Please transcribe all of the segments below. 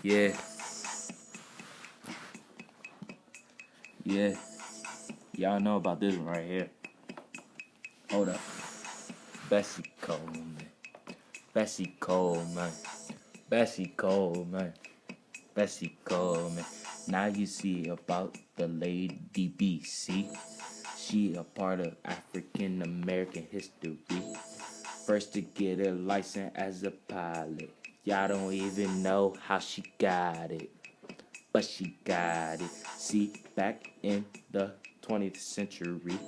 Yeah, yeah. Y'all know about this one right here. Hold up. Bessie Coleman. Bessie Coleman. Bessie Coleman. Bessie Coleman. Now you see about the lady BC. She a part of African American history. First to get her license as a pilot. Y'all don't even know how she got it, but she got it. See, back in the 20th century,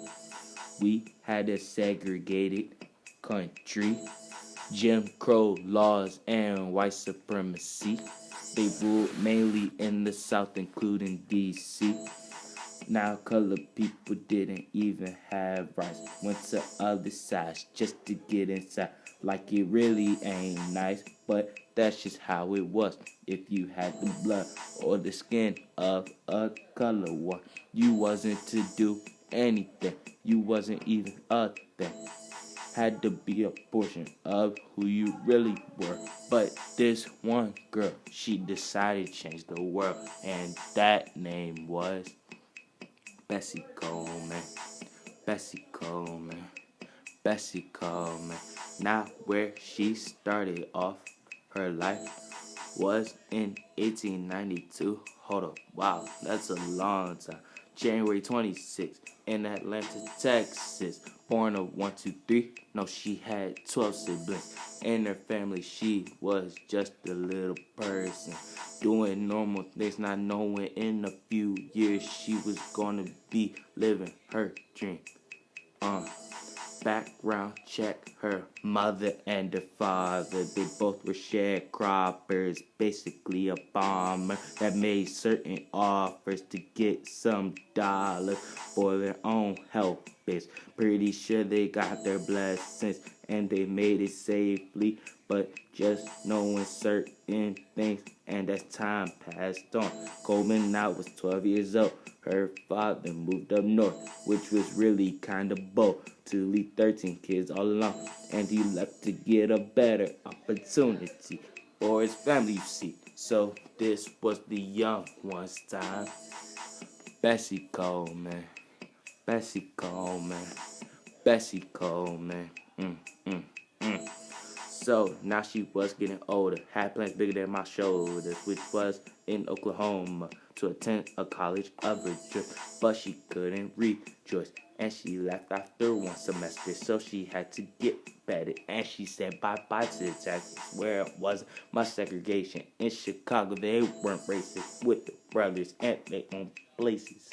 we had a segregated country, Jim Crow laws and white supremacy. They ruled mainly in the South, including D.C. Now colored people didn't even have rights. Went to other sides just to get inside. Like it really ain't nice, but that's just how it was. If you had the blood or the skin of a color war, you wasn't to do anything. You wasn't even a thing. Had to be a portion of who you really were. But this one girl, she decided to change the world, and that name was Bessie Coleman. Bessie Coleman. Bessie Coleman. Now where she started off her life was in 1892. Hold up, wow, that's a long time. January 26th in Atlanta, Texas. Born of 1, 2, 3. No, she had 12 siblings. In her family, she was just a little person, doing normal things, not knowing in a few years she was gonna be living her dream. Background check, her mother and her father, they both were sharecroppers, basically a bomber that made certain offers to get some dollars for their own help. It's pretty sure they got their blessings and they made it safely, but just knowing certain things, and as time passed on, Coleman now was 12 years old. Her father moved up north, which was really kind of bold, to leave 13 kids all alone, and he left to get a better opportunity for his family, you see. So this was the young one's time. Bessie Coleman. Bessie Coleman. Bessie Coleman. So now she was getting older, had plans bigger than my shoulders, which was in Oklahoma, to attend a college of her choice, but she couldn't rejoice, and she left after one semester, so she had to get better, and she said bye-bye to Texas, where it wasn't much segregation. In Chicago, they weren't racist with the brothers and their own places.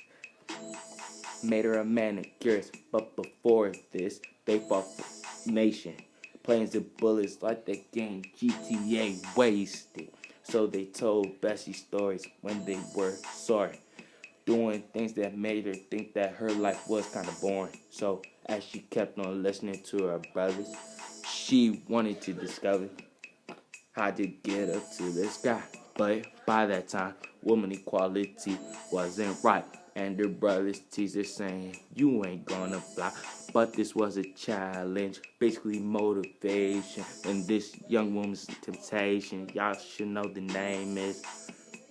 Made her a manicurist, but before this, they fought for nation. Planes and bullets like the game GTA wasted. So they told Bessie stories when they were sorry, doing things that made her think that her life was kind of boring. So as she kept on listening to her brothers, she wanted to discover how to get up to the sky. But by that time, woman equality wasn't right, and her brothers teased her saying, "You ain't gonna fly." But this was a challenge, basically motivation, and this young woman's temptation. Y'all should know the name is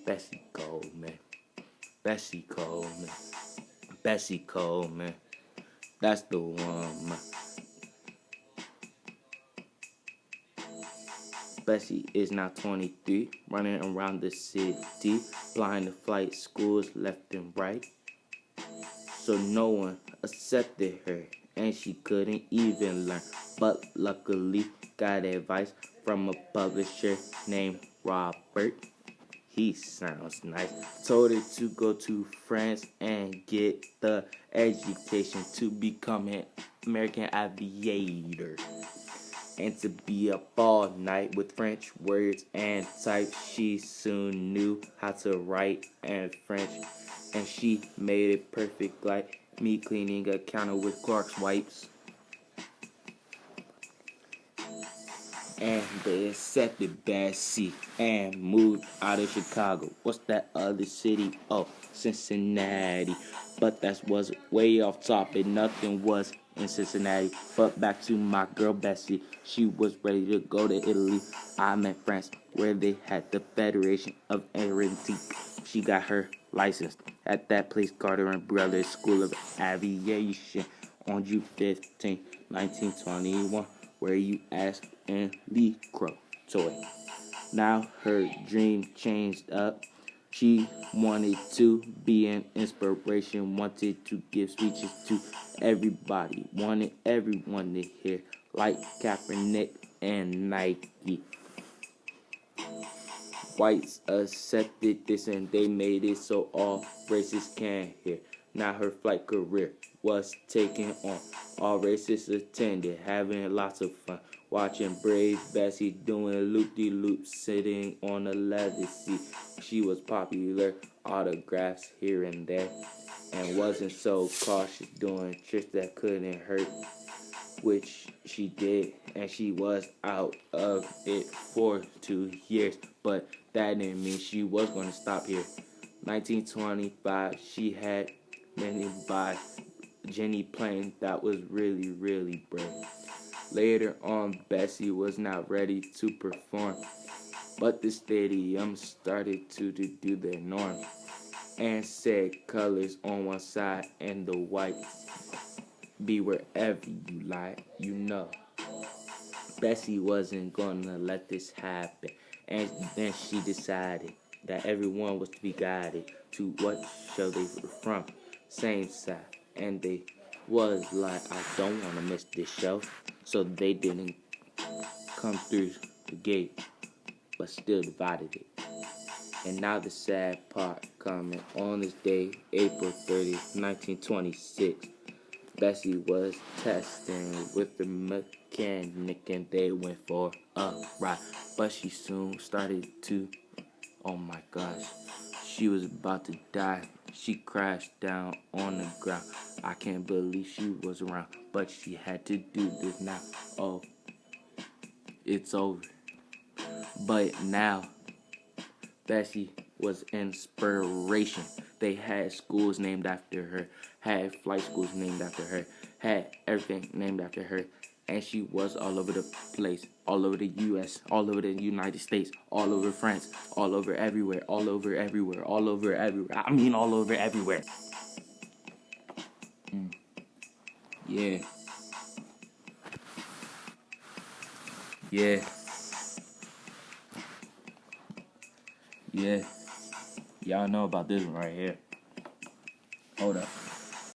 Bessie Coleman. Bessie Coleman. Bessie Coleman. That's the one. Bessie is now 23, running around the city, flying to flight schools left and right. So no one accepted her, and she couldn't even learn. But luckily, got advice from a publisher named Robert. He sounds nice. Told her to go to France and get the education to become an American aviator, and to be up all night with French words and type. She soon knew how to write in French, and she made it perfect, like me cleaning a counter with Clark's wipes. And they accepted Bessie and moved out of Chicago. What's that other city? Oh, Cincinnati. But that was way off topic. Nothing was in Cincinnati. But back to my girl Bessie, she was ready to go to Italy. I'm in France, where they had the Federation of Aeronautic. She got her license at that place, Carter and Brothers School of Aviation, on June 15, 1921, where you asked and Lee Crow toy. Now her dream changed up. She wanted to be an inspiration, wanted to give speeches to everybody, wanted everyone to hear, like Kaepernick and Nike. Whites accepted this and they made it so all races can hear. Now her flight career was taken on. All races attended, having lots of fun. Watching brave Bessie doing loop-de-loops, sitting on a leather seat. She was popular, autographs here and there, and wasn't so cautious doing tricks that couldn't hurt, which she did, and she was out of it for 2 years, but that didn't mean she was going to stop here. 1925, she had many by Jenny Plain that was really, really brave. Later on, Bessie was not ready to perform, but the stadium started to do their norm, and said colors on one side and the white be wherever you like, you know. Bessie wasn't gonna let this happen, and then she decided that everyone was to be guided to what show they were from, same side, and they was like, I don't want to miss this show, so they didn't come through the gate, but still divided it. And now the sad part coming. On this day, April 30th, 1926, Bessie was testing with the mechanic and they went for a ride. But she soon started to, oh my gosh, she was about to die. She crashed down on the ground. I can't believe she was around, but she had to do this now. Oh, it's over. But now, Bessie was inspiration. They had schools named after her, had flight schools named after her, had everything named after her, and she was all over the place, all over the U.S., all over the United States, all over France, all over everywhere, all over everywhere, all over everywhere. I mean, all over everywhere. Yeah. Yeah. Yeah. Y'all know about this one right here. Hold up.